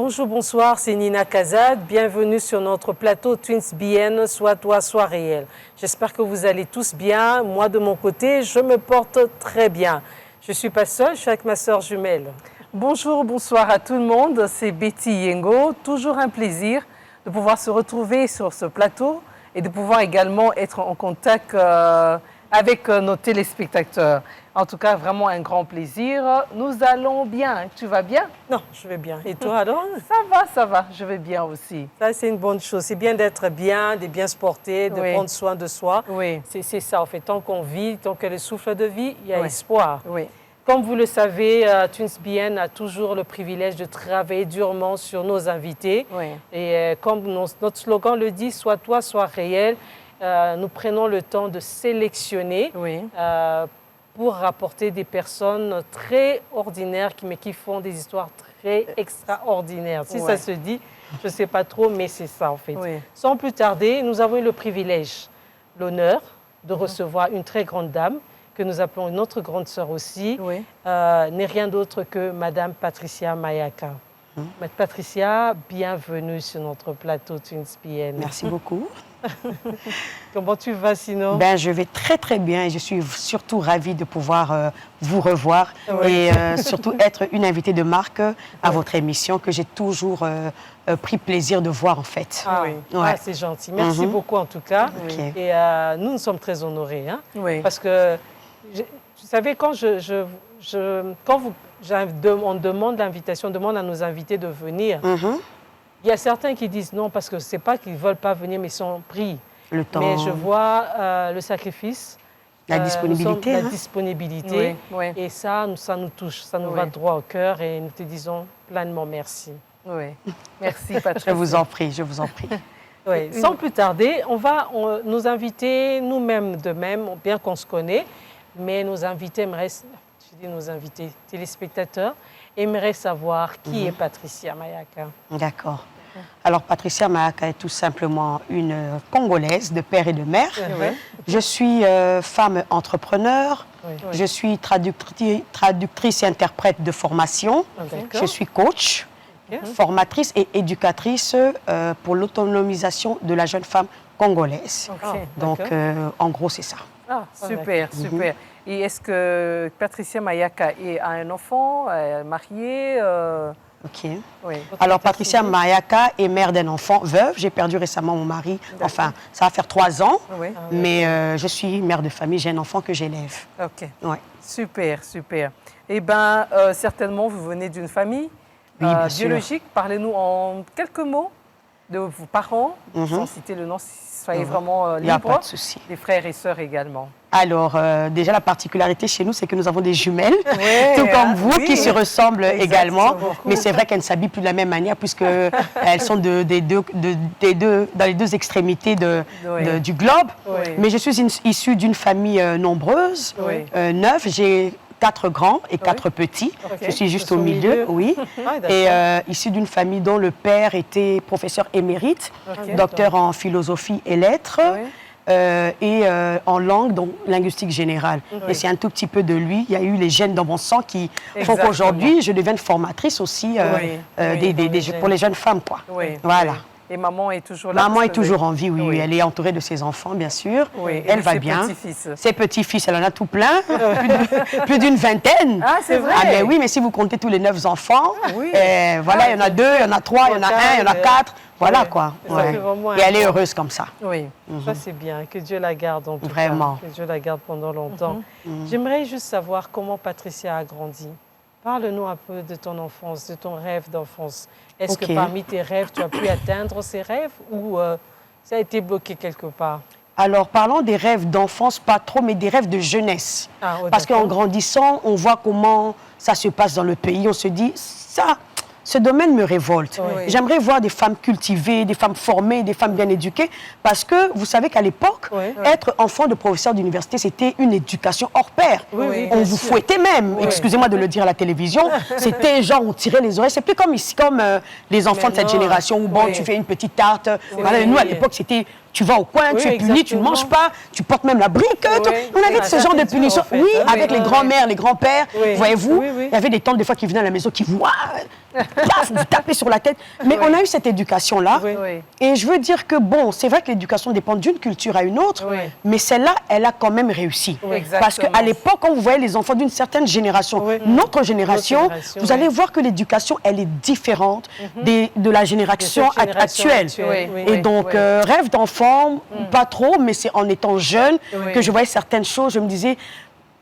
Bonjour, bonsoir, c'est Nina Kazad. Bienvenue sur notre plateau Twins BN, soit toi, soit réel. J'espère que vous allez tous bien. Moi, de mon côté, je me porte très bien. Je ne suis pas seule, je suis avec ma sœur jumelle. Bonjour, bonsoir à tout le monde. C'est Betty Yengo. Toujours un plaisir de pouvoir se retrouver sur ce plateau et de pouvoir également être en contact avec nos téléspectateurs. En tout cas, vraiment un grand plaisir. Nous allons bien. Tu vas bien? Non, je vais bien. Et toi alors? Ça va. Je vais bien aussi. Ça, c'est une bonne chose. C'est bien d'être bien, de bien se porter, de prendre soin de soi. Oui. C'est ça, en fait. Tant qu'on vit, tant que le souffle de vie, il y a espoir. Oui. Comme vous le savez, Twins BN a toujours le privilège de travailler durement sur nos invités. Oui. Et comme notre slogan le dit, soit toi, soit réel, nous prenons le temps de sélectionner pour rapporter des personnes très ordinaires, mais qui font des histoires très extraordinaires. Si ça se dit, je ne sais pas trop, mais c'est ça en fait. Oui. Sans plus tarder, nous avons eu le privilège, l'honneur de recevoir une très grande dame, que nous appelons notre grande sœur aussi, n'est rien d'autre que Madame Patricia Mayaka. Patricia, bienvenue sur notre plateau Twins BN. Merci beaucoup. Comment tu vas sinon? Je vais très très bien et je suis surtout ravie de pouvoir vous revoir et surtout être une invitée de marque à votre émission que j'ai toujours pris plaisir de voir en fait. Ah oui, c'est gentil. Merci beaucoup en tout cas. Et nous sommes très honorés. Hein? Parce que, vous savez, quand on demande l'invitation, on demande à nos invités de venir, il y a certains qui disent non parce que ce n'est pas qu'ils ne veulent pas venir, mais ils sont pris. Le temps. Mais je vois le sacrifice, la disponibilité. La disponibilité. Et ça nous touche, ça nous va droit au cœur et nous te disons pleinement merci. Merci Patricia. Je vous en prie, je vous en prie. Sans plus tarder, on va nous inviter nous-mêmes de même, bien qu'on se connaît, mais nos invités nos invités téléspectateurs aimeraient savoir qui est Patricia Mayaka. D'accord. Alors, Patricia Mayaka est tout simplement une Congolaise de père et de mère. Je suis femme entrepreneur. Je suis traductrice et interprète de formation. Je suis coach, formatrice et éducatrice pour l'autonomisation de la jeune femme congolaise. Donc, en gros, c'est ça. Ah, super, super. Et est-ce que Patricia Mayaka a un enfant, mariée Alors, Patricia Mayaka est mère d'un enfant, veuve. J'ai perdu récemment mon mari. Enfin, ça va faire 3 ans. Mais je suis mère de famille. J'ai un enfant que j'élève. Super, super. Eh bien, certainement, vous venez d'une famille biologique. Parlez-nous en quelques mots de vos parents, sans citer le nom, soyez vraiment libre. Il n'y a pas de souci. Des frères et sœurs également. Alors, déjà, la particularité chez nous, c'est que nous avons des jumelles, tout comme vous, qui se ressemblent également. Mais c'est vrai qu'elles ne s'habillent plus de la même manière, puisqu'elles sont dans les deux extrémités du globe. Mais je suis issue d'une famille nombreuse, 9. J'ai 4 grands et 4 petits. Je suis juste au milieu, et issue d'une famille dont le père était professeur émérite, docteur en philosophie et lettres, et en langue, donc linguistique générale. Et c'est un tout petit peu de lui. Il y a eu les gènes dans mon sang qui font qu'aujourd'hui, je devienne formatrice aussi pour les jeunes femmes, quoi. Voilà. Et maman est toujours là? Maman est toujours en vie, oui. Elle est entourée de ses enfants, bien sûr. Elle va bien. Ses petits-fils, elle en a tout plein. Plus d'une vingtaine. Ah, c'est vrai? Ah, mais oui, mais si vous comptez tous les 9 enfants, voilà, il y en a 2, il y en a 3, il y en a 1, il y en a 4. Voilà, quoi. Et elle est heureuse comme ça. Ça, c'est bien. Que Dieu la garde, en tout cas. Vraiment. Que Dieu la garde pendant longtemps. J'aimerais juste savoir comment Patricia a grandi. Parle-nous un peu de ton enfance, de ton rêve d'enfance. Est-ce que parmi tes rêves, tu as pu atteindre ces rêves ou ça a été bloqué quelque part? Alors, parlons des rêves d'enfance, pas trop, mais des rêves de jeunesse. Parce qu'en grandissant, on voit comment ça se passe dans le pays. On se dit, ce domaine me révolte. J'aimerais voir des femmes cultivées, des femmes formées, des femmes bien éduquées, parce que vous savez qu'à l'époque, être enfant de professeur d'université, c'était une éducation hors pair. On vous fouettait même, excusez-moi de le dire à la télévision, c'était genre on tirait les oreilles. C'est plus comme ici, comme les enfants de cette génération où bon, tu fais une petite tarte. Voilà, nous à l'époque, c'était tu vas au coin, tu es puni, tu ne manges pas, tu portes même la brique. On avait ce genre de punition. Avec les grands-mères, les grands-pères, voyez-vous, il y avait des tantes des fois qui venaient à la maison qui voient paf, vous tapez sur la tête. Mais on a eu cette éducation-là. Et je veux dire que, bon, c'est vrai que l'éducation dépend d'une culture à une autre, mais celle-là, elle a quand même réussi. Parce qu'à l'époque, quand vous voyez les enfants d'une certaine génération, notre génération, vous allez voir que l'éducation, elle est différente de la génération actuelle. Et donc, rêve d'enfant, pas trop, mais c'est en étant jeune que je voyais certaines choses, je me disais,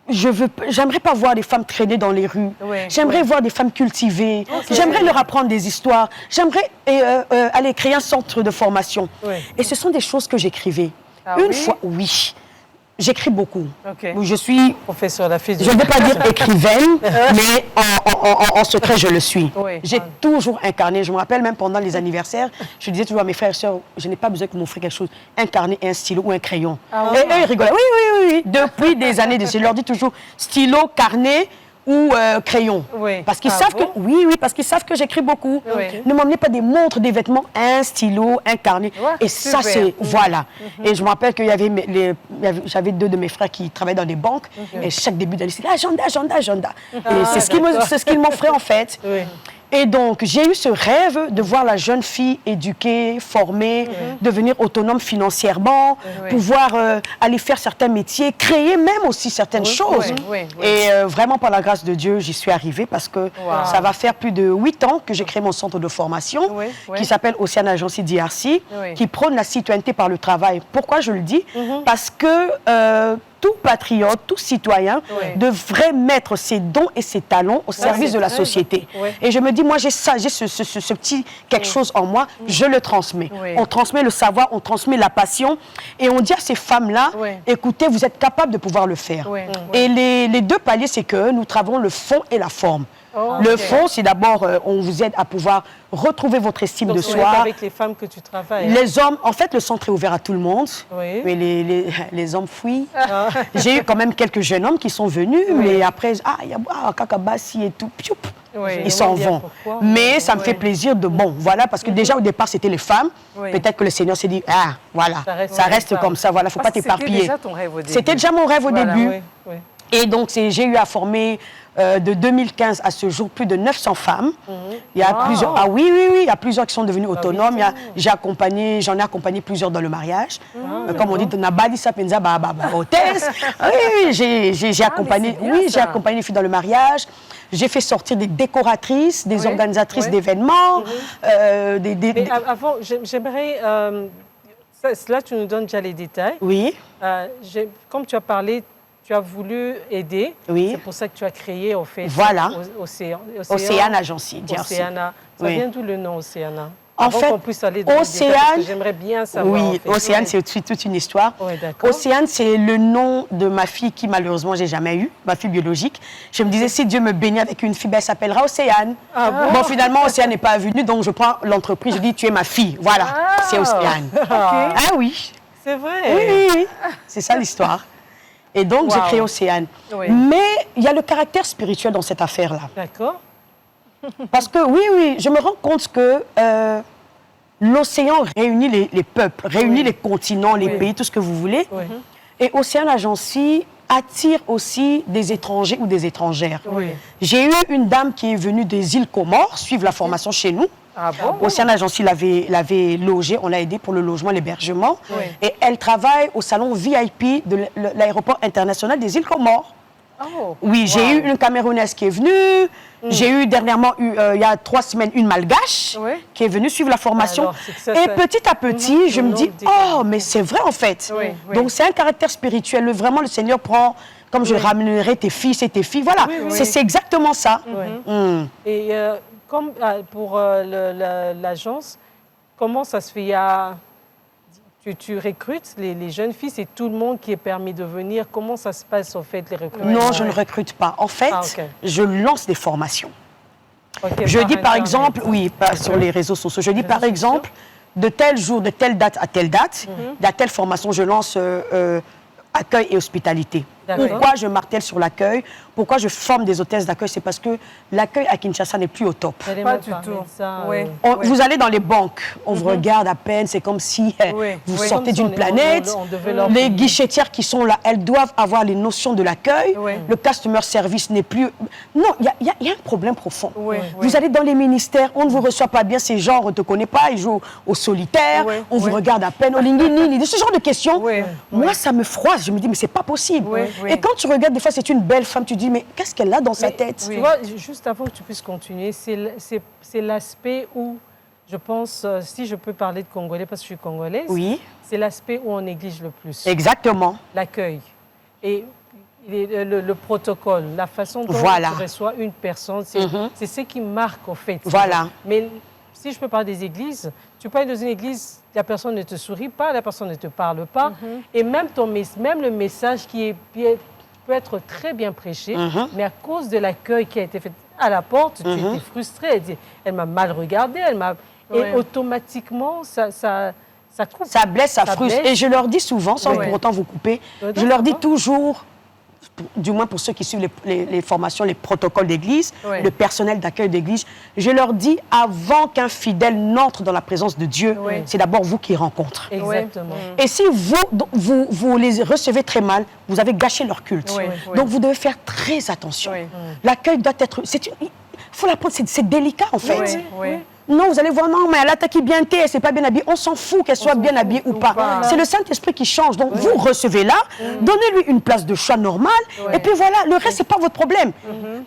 j'aimerais pas voir des femmes traîner dans les rues. J'aimerais voir des femmes cultivées. J'aimerais leur apprendre des histoires. J'aimerais aller créer un centre de formation. Et ce sont des choses que j'écrivais. Une fois, oui. J'écris beaucoup. Je suis professeur la fille. Je ne vais pas dire écrivaine, mais en secret, je le suis. J'ai toujours incarné. Je me rappelle même pendant les anniversaires, je disais toujours à mes frères et sœurs, je n'ai pas besoin que m'offrent quelque chose. Incarner un stylo ou un crayon. Et eux, ils rigolaient. Oui. Depuis des années, je leur dis toujours stylo, carnet ou crayon. Parce qu'ils savent que, parce qu'ils savent que j'écris beaucoup. Ne m'emmenez pas des montres, des vêtements, un stylo, un carnet. Et ça, c'est, voilà. Et je me rappelle qu'il y avait, j'avais 2 de mes frères qui travaillaient dans des banques. Et chaque début d'année, c'est agenda. Et c'est ce qu'ils m'offraient, en fait. Et donc, j'ai eu ce rêve de voir la jeune fille éduquée, formée, devenir autonome financièrement, pouvoir aller faire certains métiers, créer même aussi certaines choses. Et vraiment, par la grâce de Dieu, j'y suis arrivée parce que ça va faire plus de 8 ans que j'ai créé mon centre de formation qui s'appelle Océane Agency DRC, qui prône la citoyenneté par le travail. Pourquoi je le dis? Parce que tout patriote, tout citoyen devrait mettre ses dons et ses talents au service de la société. Et je me dis, moi, j'ai ça, j'ai ce petit quelque chose en moi, je le transmets. On transmet le savoir, on transmet la passion et on dit à ces femmes-là, écoutez, vous êtes capables de pouvoir le faire. Et les 2 paliers, c'est que nous travaillons le fond et la forme. Le fond, c'est d'abord, on vous aide à pouvoir retrouver votre estime de soi. Avec les femmes que tu travailles. Les hommes, en fait, le centre est ouvert à tout le monde. Mais les hommes fuient. J'ai eu quand même quelques jeunes hommes qui sont venus, mais après, il y a Kakabassi et tout. Ils s'en vont. Mais ça me fait plaisir de, bon, voilà, parce que déjà au départ, c'était les femmes. Peut-être que le Seigneur s'est dit, voilà, ça reste comme ça, voilà, il ne faut pas t'éparpiller. C'était déjà ton rêve au début. C'était déjà mon rêve au début. Et donc, j'ai eu à former de 2015 à ce jour plus de 900 femmes. Il y a plusieurs, il y a plusieurs qui sont devenues autonomes. J'en ai accompagné plusieurs dans le mariage. Comme on dit, j'ai accompagné, j'ai accompagné les filles dans le mariage. J'ai fait sortir des décoratrices, des organisatrices d'événements. Mais avant, j'aimerais... là, tu nous donnes déjà les détails. Comme tu as parlé, tu as voulu aider. C'est pour ça que tu as créé, en fait, Océane Agency. Océana. Ça vient d'où le nom Océana? En fait, Océane, j'aimerais bien savoir. Océane, c'est toute une histoire. Océane, c'est le nom de ma fille qui, malheureusement, j'ai jamais eu, ma fille biologique. Je me disais, si Dieu me bénit avec une fille, elle s'appellera Océane. Bon, finalement, Océane n'est pas venue, donc je prends l'entreprise, je dis, tu es ma fille. Voilà, c'est Océane. Ah oui. C'est vrai. Oui. C'est ça l'histoire. Et donc, j'ai créé Océane. Mais il y a le caractère spirituel dans cette affaire-là. D'accord. Parce que, je me rends compte que l'océan réunit les peuples, réunit les continents, les pays, tout ce que vous voulez. Et Océane Agency attire aussi des étrangers ou des étrangères. J'ai eu une dame qui est venue des îles Comores suivre la formation chez nous. Océane Agency l'avait logée, on l'a aidée pour le logement, l'hébergement. Et elle travaille au salon VIP de l'aéroport international des îles Comores. J'ai eu une Camerounaise qui est venue. J'ai eu dernièrement, il y a 3 semaines, une Malgache qui est venue suivre la formation. Et petit à petit, je me dis, mais c'est vrai en fait. Donc c'est un caractère spirituel. Vraiment, le Seigneur prend, comme je ramènerai tes fils et tes filles. Voilà, c'est exactement ça. Et comme pour l'agence, comment ça se fait? Tu recrutes les jeunes filles, c'est tout le monde qui est permis de venir. Comment ça se passe, en fait, les recrutements? Non, je ne recrute pas. En fait, je lance des formations. Je dis par exemple, pas sur les réseaux sociaux, je dis par exemple, de tel jour, de telle date à telle date, il y a telle formation, je lance accueil et hospitalité. Pourquoi je martèle sur l'accueil? pourquoi je forme des hôtesses d'accueil, c'est parce que l'accueil à Kinshasa n'est plus au top. Pas du tout. Vous allez dans les banques, on vous regarde à peine, c'est comme si vous sortez d'une planète. Les guichetières qui sont là, elles doivent avoir les notions de l'accueil. Le customer service n'est plus... Non, il y a un problème profond. Vous allez dans les ministères, on ne vous reçoit pas bien, ces gens, on ne te connaît pas, ils jouent au solitaire, on vous regarde à peine, au lingini, ce genre de questions. Moi, ça me froisse, je me dis, mais c'est pas possible. Et quand tu regardes, des fois, c'est une belle femme, tu dis, mais qu'est-ce qu'elle a dans sa tête? Tu vois, juste avant que tu puisses continuer, c'est l'aspect où, je pense, si je peux parler de Congolais, parce que je suis congolaise, c'est l'aspect où on néglige le plus. Exactement. L'accueil. Et le protocole, la façon dont tu reçois une personne, c'est ce qui marque, au fait. Voilà. Mais si je peux parler des églises, tu peux aller dans une église, la personne ne te sourit pas, la personne ne te parle pas, et même le message qui peut être très bien prêché, mais à cause de l'accueil qui a été fait à la porte, tu étais frustré. Elle m'a mal regardé, et automatiquement, ça coupe. Ça blesse, ça frustre. Et je leur dis souvent, sans pour autant vous couper, je leur dis toujours, du moins pour ceux qui suivent les formations, les protocoles d'église, le personnel d'accueil d'église, je leur dis, avant qu'un fidèle n'entre dans la présence de Dieu, c'est d'abord vous qui rencontrez. Exactement. Et si vous les recevez très mal, vous avez gâché leur culte. Donc vous devez faire très attention. L'accueil doit être... Il faut l'apprendre, c'est délicat en fait. Non, vous allez voir, non, mais elle a qui bien elle c'est pas bien habillée. On s'en fout qu'elle soit bien habillée ou pas. C'est le Saint-Esprit qui change. Donc, vous recevez là, donnez-lui une place de choix normale, et puis voilà, le reste, c'est pas votre problème.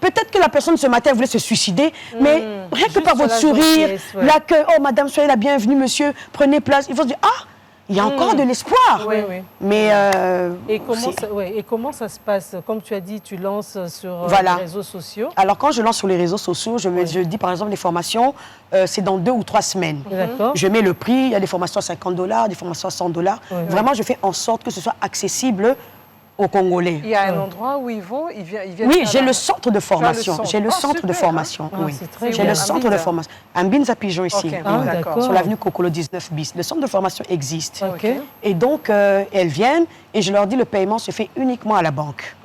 Peut-être que la personne ce matin voulait se suicider, mais rien que par votre sourire, l'accueil, oh, madame, soyez la bienvenue, monsieur, prenez place. Il faut se dire, ah, il y a encore de l'espoir. Mais et comment ça se passe? Comme tu as dit, tu lances sur les réseaux sociaux. Alors, quand je lance sur les réseaux sociaux, je dis, par exemple, les formations, c'est dans 2 ou 3 semaines. Je mets le prix, il y a des formations à $50, des formations à $100. Vraiment, je fais en sorte que ce soit accessible aux Congolais. Il y a un endroit où ils vont, ils viennent. Oui, j'ai le centre de formation. J'ai le centre de formation. J'ai le centre de formation. Un Binza Pigeon ici, sur l'avenue Kokolo 19 bis. Le centre de formation existe. Et donc, elles viennent et je leur dis le paiement se fait uniquement à la banque.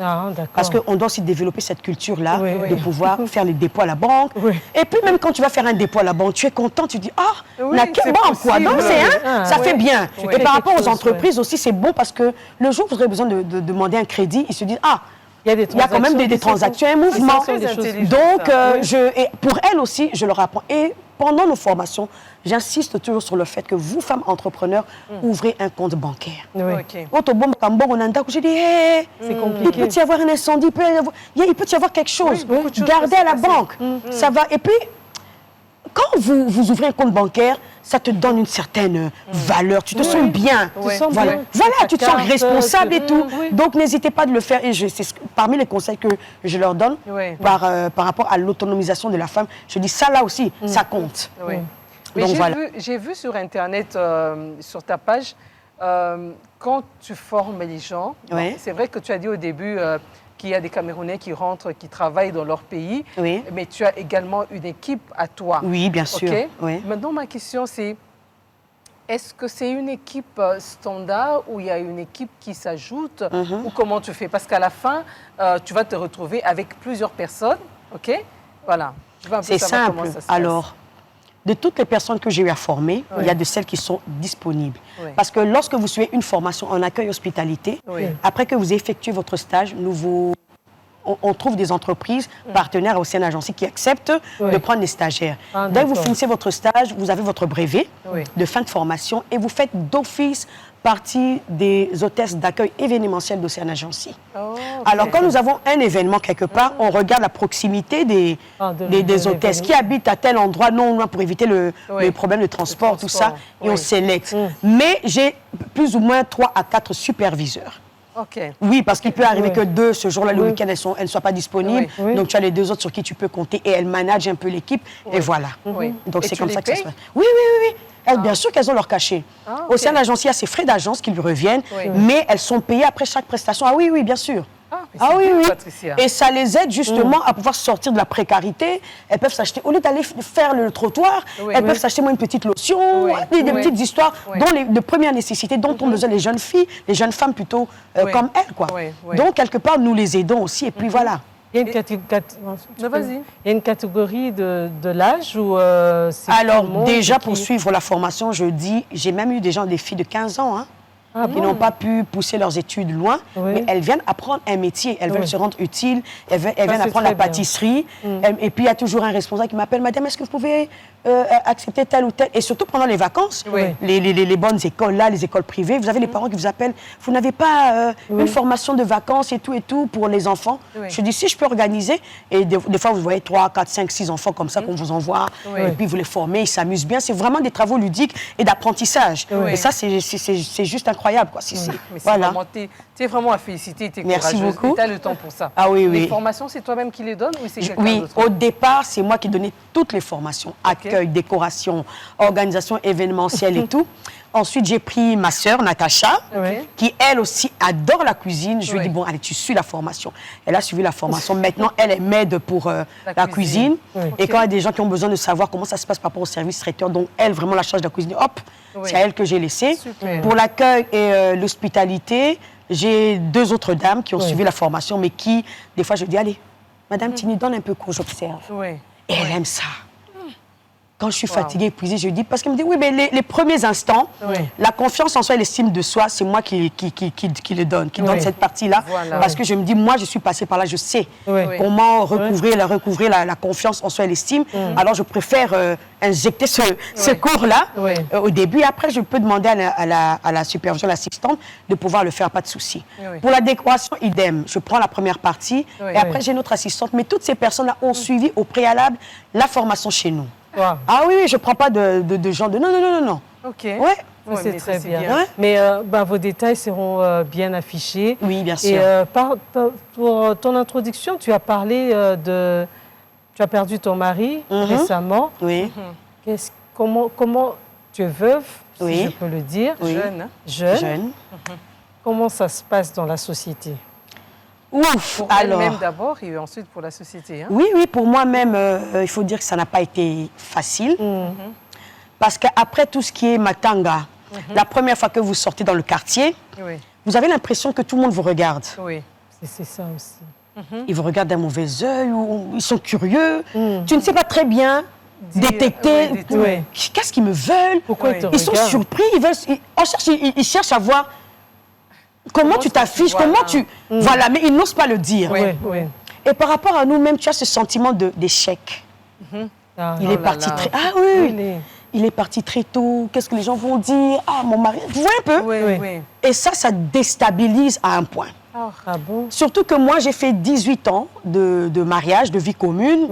Parce qu'on doit aussi développer cette culture-là, de pouvoir faire les dépôts à la banque. Et puis même quand tu vas faire un dépôt à la banque, tu es content, tu dis, ah, n'a quelle banque, quoi. Donc, ça fait bien. Et par rapport aux entreprises aussi, c'est bon parce que le jour où vous aurez besoin de demander un crédit, ils se disent, ah, il y a quand même des transactions, un mouvement. Donc, et pour elles aussi, je leur apprends. Et pendant nos formations, j'insiste toujours sur le fait que vous, femmes entrepreneurs, ouvrez un compte bancaire. Je dis, hey, c'est compliqué. Il peut y avoir un incendie, il peut y avoir quelque chose. Gardez à la banque. Ça va. Et puis, quand vous ouvrez un compte bancaire, ça te donne une certaine valeur. Tu te sens bien. Voilà, tu te sens responsable et tout. Donc, n'hésitez pas de le faire. Et c'est parmi les conseils que je leur donne par rapport à l'autonomisation de la femme. Je dis, ça là aussi, ça compte. Mais j'ai vu sur Internet, sur ta page, quand tu formes les gens, c'est vrai que tu as dit au début qu'il y a des Camerounais qui rentrent, qui travaillent dans leur pays, mais tu as également une équipe à toi. Oui, bien sûr. Maintenant, ma question, c'est, est-ce que c'est une équipe standard ou il y a une équipe qui s'ajoute ou comment tu fais? Parce qu'à la fin, tu vas te retrouver avec plusieurs personnes, Voilà. C'est simple. Alors, de toutes les personnes que j'ai eu à former, il y a de celles qui sont disponibles. Parce que lorsque vous suivez une formation en accueil hospitalité, après que vous effectuez votre stage, on trouve des entreprises partenaires au sein d'Agency qui acceptent de prendre des stagiaires. Dès que vous finissez votre stage, vous avez votre brevet de fin de formation et vous faites d'office partie des hôtesses d'accueil événementiel d'Océan Agency. Alors, quand nous avons un événement quelque part, on regarde la proximité des hôtesses qui habitent à tel endroit, non loin, pour éviter le problème de transport, tout ça, et on sélecte. Mais j'ai plus ou moins 3 à 4 superviseurs. Oui, parce qu'il peut arriver que 2, ce jour-là, le week-end, elles ne soient pas disponibles. Donc, tu as les 2 autres sur qui tu peux compter et elles managent un peu l'équipe. Et voilà. Donc, c'est comme ça que ça se passe. Oui. Bien sûr qu'elles ont leur cachet. Au sein de l'agence, il y a ces frais d'agence qui lui reviennent, mais elles sont payées après chaque prestation. Ah oui, bien sûr. Oui. Et ça les aide justement à pouvoir sortir de la précarité. Elles peuvent s'acheter, au lieu d'aller faire le trottoir, elles peuvent s'acheter une petite lotion, des petites histoires de première nécessité dont ont besoin les jeunes filles, les jeunes femmes plutôt comme elles, quoi. Donc, quelque part, nous les aidons aussi. Et puis voilà. Il y a une catégorie de l'âge où Alors, déjà, pour suivre la formation, je dis, j'ai même eu des filles de 15 ans, hein, qui n'ont pas pu pousser leurs études loin, mais elles viennent apprendre un métier, elles veulent se rendre utiles, elles viennent apprendre la pâtisserie. Et puis, il y a toujours un responsable qui m'appelle, madame, est-ce que vous pouvez accepter tel ou tel? Et surtout pendant les vacances, les bonnes écoles, là, les écoles privées, vous avez les parents qui vous appellent, vous n'avez pas une formation de vacances et tout pour les enfants? Je dis, si je peux organiser, et des fois, vous voyez 3, 4, 5, 6 enfants comme ça qu'on vous envoie, et puis vous les formez, ils s'amusent bien. C'est vraiment des travaux ludiques et d'apprentissage. Et ça, c'est juste incroyable, quoi. Voilà. Tu es vraiment à féliciter, tu es Merci courageuse. beaucoup. Tu as le temps pour ça. Ah oui, Les formations, c'est toi-même qui les donnes ou c'est quelqu'un d'autre? Au départ, c'est moi qui donnais toutes les formations. Accueil, décoration, organisation événementielle et tout. Ensuite, j'ai pris ma sœur, Natacha, qui, elle aussi, adore la cuisine. Je lui ai dit, bon, allez, tu suis la formation. Elle a suivi la formation. Maintenant, elle m'aide pour la cuisine. Et quand il y a des gens qui ont besoin de savoir comment ça se passe par rapport au service traiteur, donc elle, vraiment, la charge de la cuisine, hop, c'est à elle que j'ai laissé. Pour l'accueil et l'hospitalité, j'ai 2 autres dames qui ont suivi la formation, mais qui, des fois, je dis, allez, Madame Tini, donne un peu cours, j'observe. Et elle aime ça. Quand je suis fatiguée, épuisée, je lui dis, parce qu'elle me dit, oui, mais les premiers instants, la confiance en soi et l'estime de soi, c'est moi qui le donne, qui donne cette partie-là. Parce que je me dis, moi, je suis passée par là, je sais comment recouvrir la confiance en soi et l'estime. Alors, je préfère injecter ce cours-là au début. Et après, je peux demander à la supervision, l'assistante, de pouvoir le faire, pas de souci. Pour la décoration, idem. Je prends la première partie et après, j'ai notre assistante. Mais toutes ces personnes-là ont suivi au préalable la formation chez nous. Ah oui, je ne prends pas de gens de... Non. OK. C'est très bien. Mais vos détails seront bien affichés. Oui, bien sûr. Et pour ton introduction, tu as parlé Tu as perdu ton mari récemment. Oui. Comment tu es veuve, si je peux le dire. Jeune. Comment ça se passe dans la société? Ouf, pour elle-même d'abord et ensuite pour la société. Hein? Oui, pour moi-même, il faut dire que ça n'a pas été facile. Parce qu'après tout ce qui est matanga, la première fois que vous sortez dans le quartier, vous avez l'impression que tout le monde vous regarde. Oui, c'est ça aussi. Ils vous regardent d'un mauvais œil, ou ils sont curieux. Tu ne sais pas très bien détecter qu'est-ce qu'ils me veulent. Pourquoi ils sont surpris, ils cherchent à voir... Comment tu t'affiches, comment tu... Voilà, mais ils n'osent pas le dire. Et par rapport à nous-mêmes, tu as ce sentiment d'échec. Il est parti très... Ah oui, il est parti très tôt. Qu'est-ce que les gens vont dire? Ah, mon mari... Vous voyez un peu? Et ça déstabilise à un point. Ah bon? Surtout que moi, j'ai fait 18 ans de mariage, de vie commune.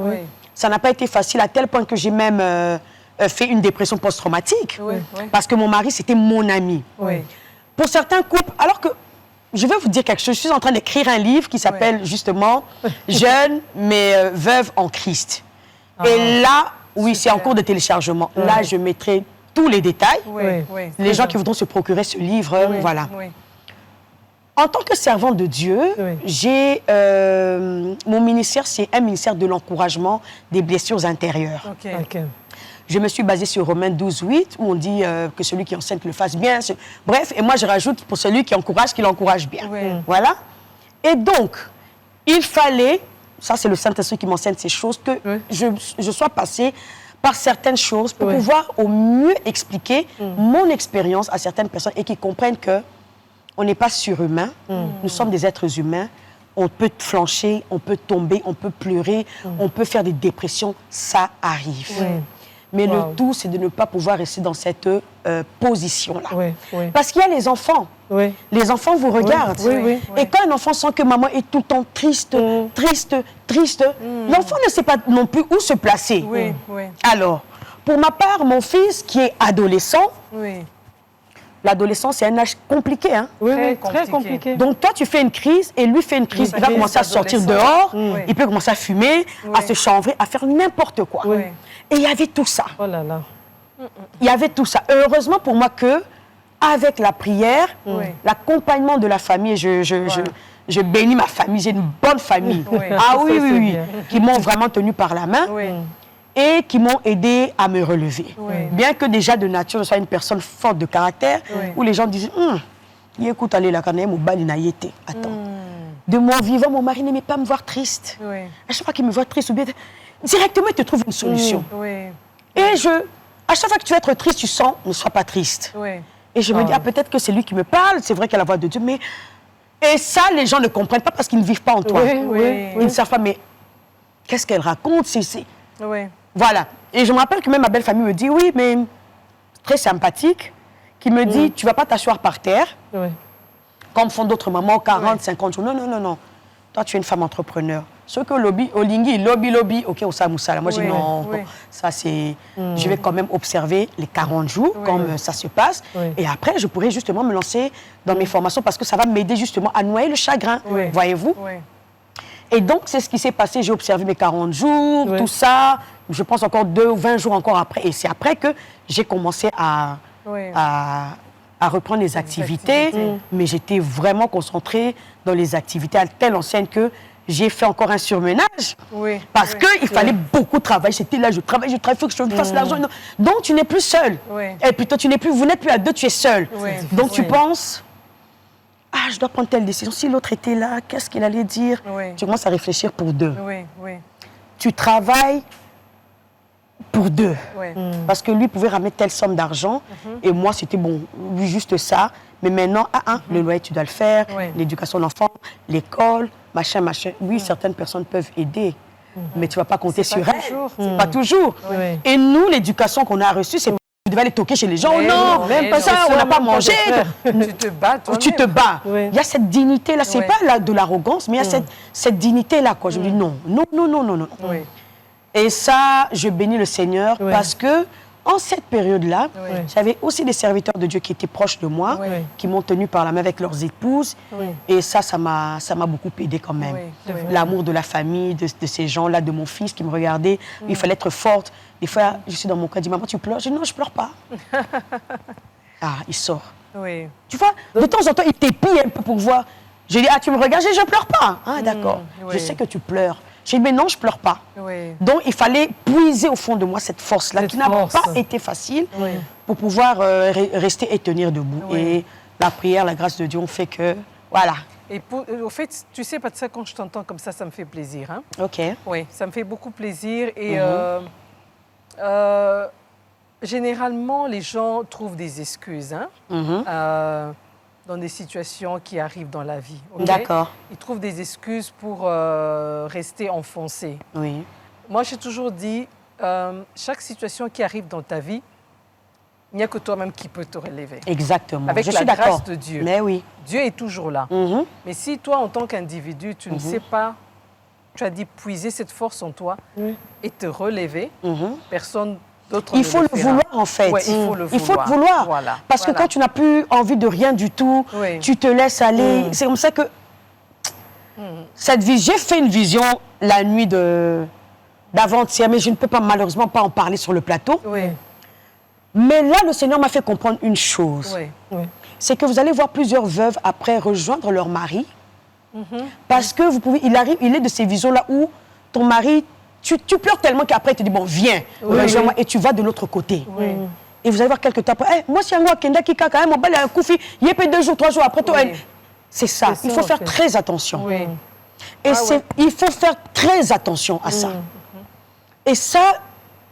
Ça n'a pas été facile à tel point que j'ai même fait une dépression post-traumatique. Parce que mon mari, c'était mon ami. Pour certains couples, alors que, je vais vous dire quelque chose, je suis en train d'écrire un livre qui s'appelle justement « Jeune mais veuve en Christ ». Et là, c'est en cours de téléchargement. Là, je mettrai tous les détails. Les gens qui voudront se procurer ce livre, voilà. En tant que servante de Dieu, j'ai mon ministère, c'est un ministère de l'encouragement des blessures intérieures. Je me suis basée sur Romains 12:8, où on dit que celui qui enseigne le fasse bien. Bref, et moi je rajoute pour celui qui encourage, qu'il encourage bien. Voilà. Et donc, il fallait, ça c'est le Saint-Esprit qui m'enseigne ces choses, que je sois passée par certaines choses pour pouvoir au mieux expliquer mon expérience à certaines personnes et qui comprennent que on n'est pas surhumain, nous sommes des êtres humains. On peut flancher, on peut tomber, on peut pleurer, on peut faire des dépressions, ça arrive. Mais le tout, c'est de ne pas pouvoir rester dans cette position-là. Parce qu'il y a les enfants. Les enfants vous regardent. Et quand un enfant sent que maman est tout le temps triste, triste, l'enfant ne sait pas non plus où se placer. Alors, pour ma part, mon fils qui est adolescent, l'adolescence, c'est un âge compliqué. Hein? Très compliqué. Donc, toi, tu fais une crise et lui fait une crise. Il va commencer à sortir dehors, il peut commencer à fumer, à se chanvrer, à faire n'importe quoi. Et il y avait tout ça. Oh là là. Il y avait tout ça. Heureusement pour moi que, avec la prière, l'accompagnement de la famille, je bénis ma famille, j'ai une bonne famille. Ah oui, qui m'ont vraiment tenu par la main. Et qui m'ont aidé à me relever. Bien que déjà de nature, je sois une personne forte de caractère, où les gens disent, écoute, allez, la canaille, mon bal, il n'a été. Attends. De mon vivant, mon mari n'aimait pas me voir triste. À chaque fois qu'il me voit triste, ou bien, directement, il te trouve une solution. Et à chaque fois que tu vas être triste, tu sens, ne sois pas triste. Et je me dis, peut-être que c'est lui qui me parle, c'est vrai qu'il y a la voix de Dieu, mais... Et ça, les gens ne comprennent pas parce qu'ils ne vivent pas en toi. Ils ne savent pas, mais qu'est-ce qu'elle raconte? Voilà. Et je me rappelle que même ma belle famille me dit, oui, mais très sympathique, qui me dit, tu ne vas pas t'asseoir par terre, comme font d'autres mamans, 40, 50 jours. Non, non, non, non. Toi, tu es une femme entrepreneur. Ce que Olingi, lobby, ok, au Samoussala. Moi, je dis non, ça c'est... Je vais quand même observer les 40 jours, comme ça se passe. Et après, je pourrais justement me lancer dans mes formations parce que ça va m'aider justement à noyer le chagrin, voyez-vous. Et donc, c'est ce qui s'est passé. J'ai observé mes 40 jours, tout ça. Je pense encore 2 ou 20 jours encore après. Et c'est après que j'ai commencé à reprendre les activités. Mais j'étais vraiment concentrée dans les activités à telle enseigne que j'ai fait encore un surmenage. Parce qu'il fallait beaucoup travailler. C'était là, je travaille, il faut que je fasse l'argent. Donc, tu n'es plus seule. Et plutôt, vous n'êtes plus à 2, tu es seule. Donc, tu penses, je dois prendre telle décision. Si l'autre était là, qu'est-ce qu'il allait dire? Tu commences à réfléchir pour 2. Tu travailles pour 2. Parce que lui pouvait ramener telle somme d'argent. Et moi, c'était bon, lui, juste ça. Mais maintenant, le loyer, tu dois le faire. L'éducation de l'enfant, l'école, machin. Oui, certaines personnes peuvent aider. Mais tu ne vas pas compter sur elles. Pas toujours. Et nous, l'éducation qu'on a reçue, c'est tu devais aller toquer chez les gens. Oh non, même pas ça, on n'a pas mangé. Tu te bats, toi. Tu te bats. Il y a cette dignité-là. Ce n'est pas là de l'arrogance, mais il y a cette dignité-là. Je me dis non. Et ça, je bénis le Seigneur parce que en cette période-là, j'avais aussi des serviteurs de Dieu qui étaient proches de moi, qui m'ont tenu par la main avec leurs épouses. Et ça m'a beaucoup aidé quand même. L'amour de la famille, de ces gens-là, de mon fils qui me regardait. Il fallait être forte. Des fois, je suis dans mon cas, je dis, maman, tu pleures? Je dis, non, je ne pleure pas. Il sort. Tu vois, de temps en temps, il t'épie un peu pour voir. Je dis, tu me regardes? Je dis, je ne pleure pas. D'accord. Je sais que tu pleures. J'ai dit, mais non, je ne pleure pas. Donc, il fallait puiser au fond de moi cette force-là, qui n'a pas été facile, pour pouvoir rester et tenir debout. Et la prière, la grâce de Dieu ont fait que, voilà. Et au fait, tu sais, pas de ça, quand je t'entends comme ça me fait plaisir. Hein? OK. Oui, ça me fait beaucoup plaisir. Et généralement, les gens trouvent des excuses. Dans des situations qui arrivent dans la vie. D'accord. Ils trouvent des excuses pour rester enfoncés. Moi, j'ai toujours dit, chaque situation qui arrive dans ta vie, il n'y a que toi-même qui peux te relever. Exactement. Avec la grâce de Dieu. Mais oui. Dieu est toujours là. Mais si toi, en tant qu'individu, tu ne sais pas, tu as dit puiser cette force en toi et te relever, personne... Il faut le vouloir, en fait. Il faut le vouloir. Parce que quand tu n'as plus envie de rien du tout, tu te laisses aller. C'est comme ça que... Cette vision, j'ai fait une vision la nuit d'avant-hier, mais je ne peux pas malheureusement pas en parler sur le plateau. Mais là, le Seigneur m'a fait comprendre une chose. C'est que vous allez voir plusieurs veuves après rejoindre leur mari. Parce que il est de ces visions-là où ton mari... Tu pleures tellement qu'après, il te dit, bon, viens, rejoins-moi, et tu vas de l'autre côté. Et vous allez voir quelques temps après, moi, si un Kenda qui quand même, mon bal a un coup, il y a 2 jours, 3 jours après, toi, c'est ça. Il faut faire très attention. Et il faut faire très attention à ça. Et ça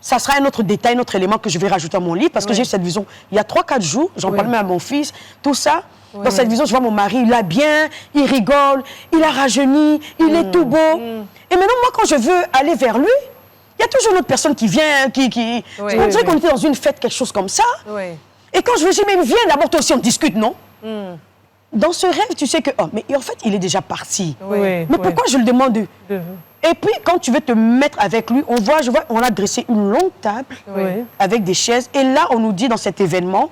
sera un autre détail, un autre élément que je vais rajouter à mon livre, parce que j'ai cette vision. Il y a 3-4 jours, j'en parle même à mon fils, tout ça. Dans cette vision, je vois mon mari, il a bien, il rigole, il a rajeuni, il est tout beau. Et maintenant, moi, quand je veux aller vers lui, il y a toujours une autre personne qui vient, on dirait qu'on était dans une fête, quelque chose comme ça. Et quand je veux dire, mais viens d'abord, toi aussi, on discute, non? Dans ce rêve, tu sais que, mais en fait, il est déjà parti. Mais pourquoi je le demande? Et puis, quand tu veux te mettre avec lui, on a dressé une longue table avec des chaises. Et là, on nous dit dans cet événement,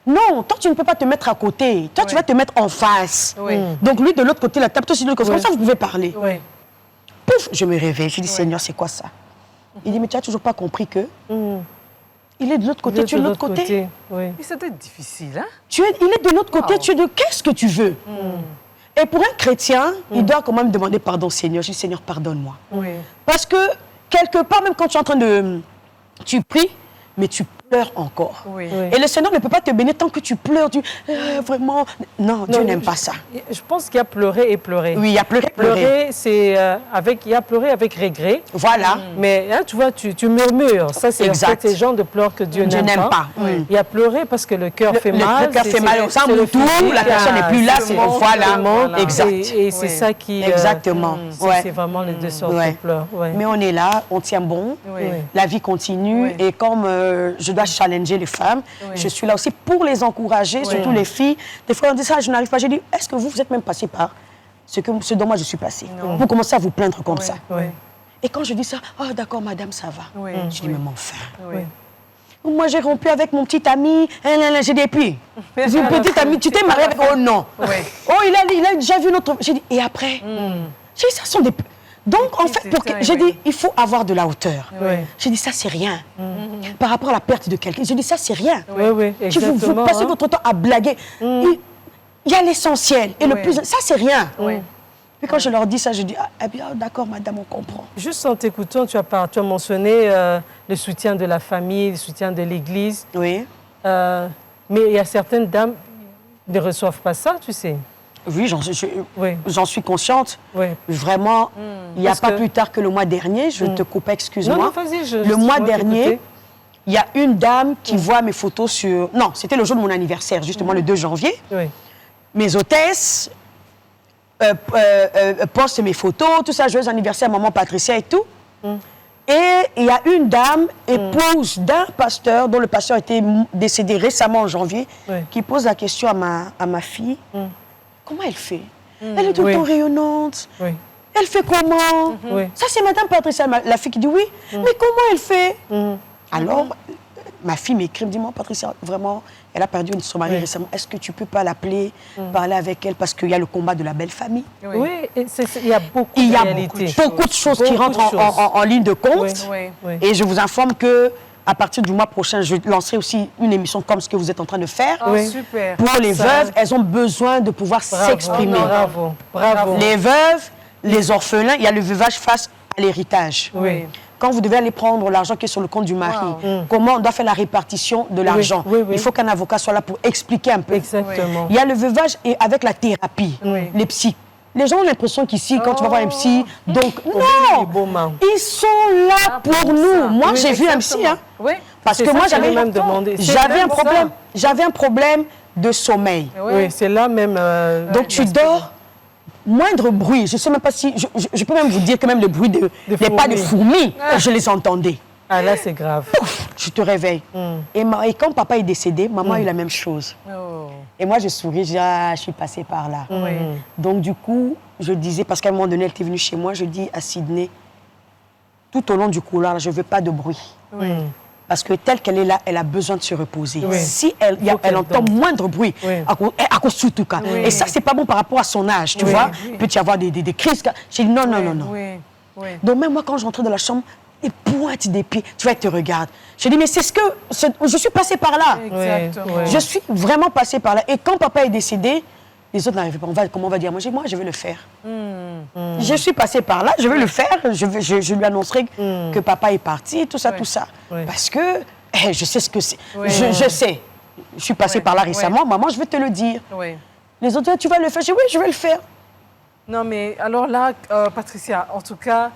non, toi, tu ne peux pas te mettre à côté. Toi, tu vas te mettre en face. Donc, lui, de l'autre côté, la table, toi aussi de l'autre côté. Comme ça, vous pouvez parler. Pouf, je me réveille. Je dis, Seigneur, c'est quoi ça? Il dit, mais tu n'as toujours pas compris que... Il est de l'autre côté, tu es de l'autre côté. Mais ça doit être difficile, hein? Il est de l'autre côté, tu es de... Qu'est-ce que tu veux? Et pour un chrétien, il doit quand même demander pardon au Seigneur. Je dis, Seigneur, pardonne-moi. Parce que, quelque part, même quand tu es en train de... Tu pries, mais tu pleure encore. Oui. Et le Seigneur ne peut pas te bénir tant que tu pleures. Vraiment, non, Dieu n'aime pas ça. Je pense qu'il y a pleurer et pleurer. Oui, il y a pleurer. Pleurer, c'est il y a pleurer avec regret. Voilà. Mais hein, tu vois, tu murmures. Ça, c'est en fait ces genres de pleurs que Dieu n'aime pas. Il y a pleurer parce que le cœur fait mal. Le cœur fait mal. Ça me tout, la personne n'est plus là. Voilà. Exact. Et c'est ça qui... Exactement. C'est vraiment les deux sortes de pleurs. Mais on est là, on tient bon. La vie continue. Et comme je dois challenger les femmes, je suis là aussi pour les encourager, surtout les filles. Des fois, on dit ça, je n'arrive pas. J'ai dit, est-ce que vous êtes même passé par ce dont moi je suis passée? Vous commencez à vous plaindre comme ça. Et quand je dis ça, oh d'accord, madame, ça va. Je dis, mais enfin. Moi, j'ai rompu avec mon petit ami. J'ai dit, et puis, une petite amie, tu t'es mariée avec... Oh non. Oh, il a déjà vu notre... J'ai dit, et après? J'ai dit, ça sont des... Donc, en fait, j'ai dit, il faut avoir de la hauteur. J'ai dit, ça, c'est rien. Par rapport à la perte de quelqu'un, j'ai dit, ça, c'est rien. Vous passez votre temps à blaguer. Il y a l'essentiel. Et le plus... Ça, c'est rien. Puis quand je leur dis ça, je dis, ah bien, d'accord, madame, on comprend. Juste en t'écoutant, tu as mentionné le soutien de la famille, le soutien de l'Église. Oui. Mais il y a certaines dames qui ne reçoivent pas ça, tu sais. Oui, j'en suis consciente. Vraiment, il n'y a pas plus tard que le mois dernier, je te coupe, excuse-moi. Non, vas-y, le mois dernier, il y a une dame qui voit mes photos sur... Non, c'était le jour de mon anniversaire, justement le 2 janvier. Mes hôtesses postent mes photos, tout ça, joyeux anniversaire, maman Patricia et tout. Et il y a une dame, épouse d'un pasteur, dont le pasteur était décédé récemment en janvier, qui pose la question à ma fille. Comment elle fait? Elle est tout le temps rayonnante. Elle fait comment? Ça, c'est madame Patricia, la fille qui dit oui. Mais comment elle fait? Alors, ma fille m'écrit, me dit, moi, Patricia, vraiment, elle a perdu son mari récemment. Est-ce que tu peux pas l'appeler, parler avec elle? Parce qu'il y a le combat de la belle famille. Oui, il y a beaucoup de réalités. Beaucoup de choses qui rentrent en ligne de compte. Et je vous informe que à partir du mois prochain, je lancerai aussi une émission comme ce que vous êtes en train de faire. Super. Pour les veuves, elles ont besoin de pouvoir s'exprimer. Bravo. Les veuves, les orphelins, il y a le veuvage face à l'héritage. Quand vous devez aller prendre l'argent qui est sur le compte du mari, comment on doit faire la répartition de l'argent. Il faut qu'un avocat soit là pour expliquer un peu. Exactement. Il y a le veuvage et avec la thérapie, les psys. Les gens ont l'impression qu'ici, quand tu vas voir un psy, donc non, ils sont là pour nous. Moi, j'ai vu un psy, hein, parce que moi, j'avais un problème de sommeil. Oui, c'est là même. Donc tu dors, moindre bruit. Je ne sais même pas si, je peux même vous dire que même le bruit des pas de fourmis, je les entendais. Ah là, c'est grave. Pouf, je te réveille. Et quand papa est décédé, maman a eu la même chose. Et moi, je souris, je dis, ah, je suis passée par là. Donc, du coup, je disais, parce qu'à un moment donné, elle était venue chez moi, je dis à Sydney, tout au long du couloir, je ne veux pas de bruit. Parce que telle qu'elle est là, elle a besoin de se reposer. Si elle entend moindre bruit, à cause de tout cas. Et ça, c'est pas bon par rapport à son âge, tu vois. Il peut y avoir des crises. J'ai dit, non. Donc, même moi, quand je rentrais dans la chambre, et pointe des pieds, tu vois, elle te regarde. Je dis, mais c'est je suis passée par là. Je suis vraiment passée par là. Et quand papa est décédé, les autres n'arrivaient pas. Comment on va dire? Moi, je vais le faire. Je suis passée par là, je vais le faire. Je lui annoncerai que papa est parti, tout ça. Parce que je sais ce que c'est. Je sais. Je suis passée par là récemment. Maman, je vais te le dire. Les autres, tu vas le faire? Je dis, oui, je vais le faire. Non, mais alors là, Patricia, en tout cas...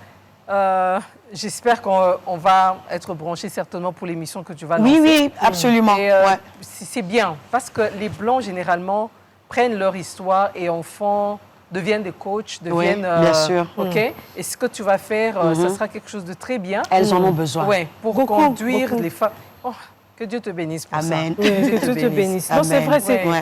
j'espère qu'on va être branchés certainement pour l'émission que tu vas lancer. Oui, absolument. C'est bien, parce que les Blancs, généralement, prennent leur histoire et deviennent des coachs, deviennent... bien sûr. Et ce que tu vas faire, ça sera quelque chose de très bien. Elles en ont besoin. Pour conduire les femmes... Oh, que Dieu te bénisse pour ça. Amen. Que Dieu te bénisse. Non, c'est vrai,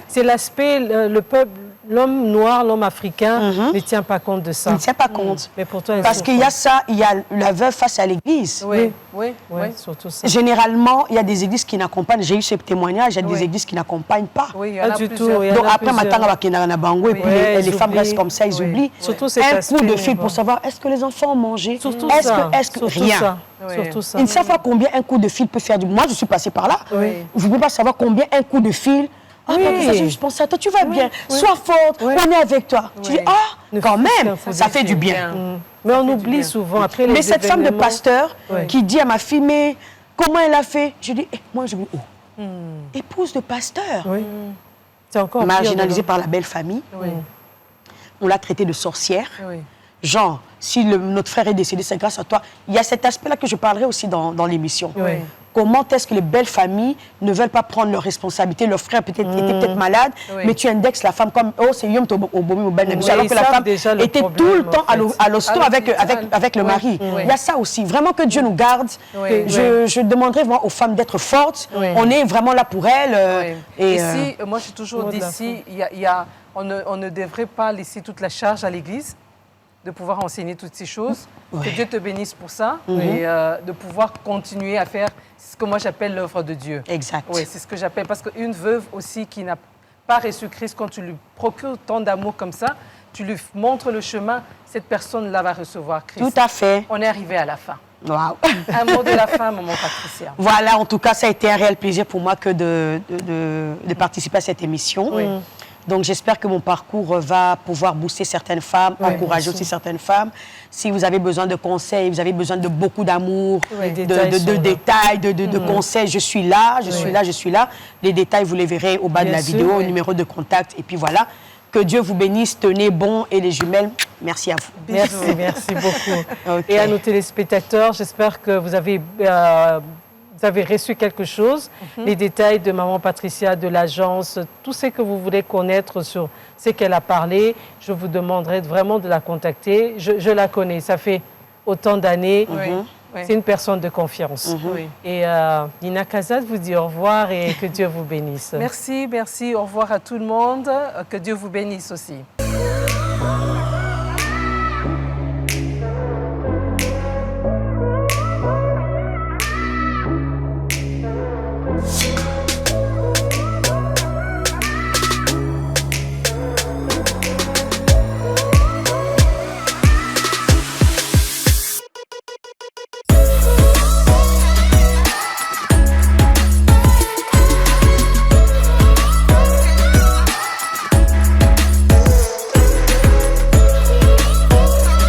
c'est l'aspect, le peuple... L'homme noir, l'homme africain ne tient pas compte de ça. Il ne tient pas compte. Mais pourtant, parce qu'il y a ça, il y a la veuve face à l'église. Oui, surtout ça. Généralement, il y a des églises qui n'accompagnent. J'ai eu ce témoignage, il y a des églises qui n'accompagnent pas. Oui, il y en a du plusieurs. tout. Donc après, et puis les femmes restent comme ça, ils oublient. Surtout un coup de fil pour savoir, est-ce que les enfants ont mangé? Surtout est-ce que rien. Surtout ça. Ils ne savent pas combien un coup de fil peut faire du... Moi, je suis passée par là. Vous ne pouvez pas savoir combien un coup de fil... Ah, ça, j'ai juste pensé à toi, tu vas bien, sois forte, on est avec toi. Tu dis, quand même, ça fait du bien. Mais on oublie souvent, après les Mais cette femme de pasteur qui dit à ma fille, mais comment elle a fait? Je dis, moi, je me dis, oh, épouse de pasteur. Oui. C'est encore marginalisée par la belle famille. Oui. On l'a traitée de sorcière. Oui. Genre, si notre frère est décédé, c'est grâce à toi. Il y a cet aspect-là que je parlerai aussi dans l'émission. Oui. Comment est-ce que les belles familles ne veulent pas prendre leurs responsabilités? Leur frère était peut-être malade, mais tu indexes la femme comme « Oh, c'est Yom Tobomi ou Ben » alors que la femme était tout le temps à l'hosto avec le mari. Il y a ça aussi. Vraiment que Dieu nous garde. Je demanderais vraiment aux femmes d'être fortes. On est vraiment là pour elles. Et ici, moi, j'ai toujours dit ici, on ne devrait pas laisser toute la charge à l'Église de pouvoir enseigner toutes ces choses. Que Dieu te bénisse pour ça et de pouvoir continuer à faire ce que moi j'appelle l'œuvre de Dieu. Exact. Oui, c'est ce que j'appelle, parce qu'une veuve aussi qui n'a pas reçu Christ, quand tu lui procures tant d'amour comme ça, tu lui montres le chemin, cette personne-là va recevoir Christ. Tout à fait. On est arrivé à la fin. Wow. Un mot de la fin, maman Patricia. Voilà, en tout cas, ça a été un réel plaisir pour moi que de participer à cette émission. Oui. Donc, j'espère que mon parcours va pouvoir booster certaines femmes, encourager aussi certaines femmes. Si vous avez besoin de conseils, vous avez besoin de beaucoup d'amour, de détails, de conseils, je suis là, je suis là. Les détails, vous les verrez au bas de la vidéo, au numéro de contact. Et puis voilà, que Dieu vous bénisse, tenez bon. Et les jumelles, merci à vous. Merci beaucoup. Et à nos téléspectateurs, j'espère que vous avez reçu quelque chose, les détails de Maman Patricia, de l'agence, tout ce que vous voulez connaître sur ce qu'elle a parlé, je vous demanderai vraiment de la contacter. Je la connais, ça fait autant d'années. C'est une personne de confiance. Et Nina Kazad vous dit au revoir et que Dieu vous bénisse. Merci, merci. Au revoir à tout le monde. Que Dieu vous bénisse aussi.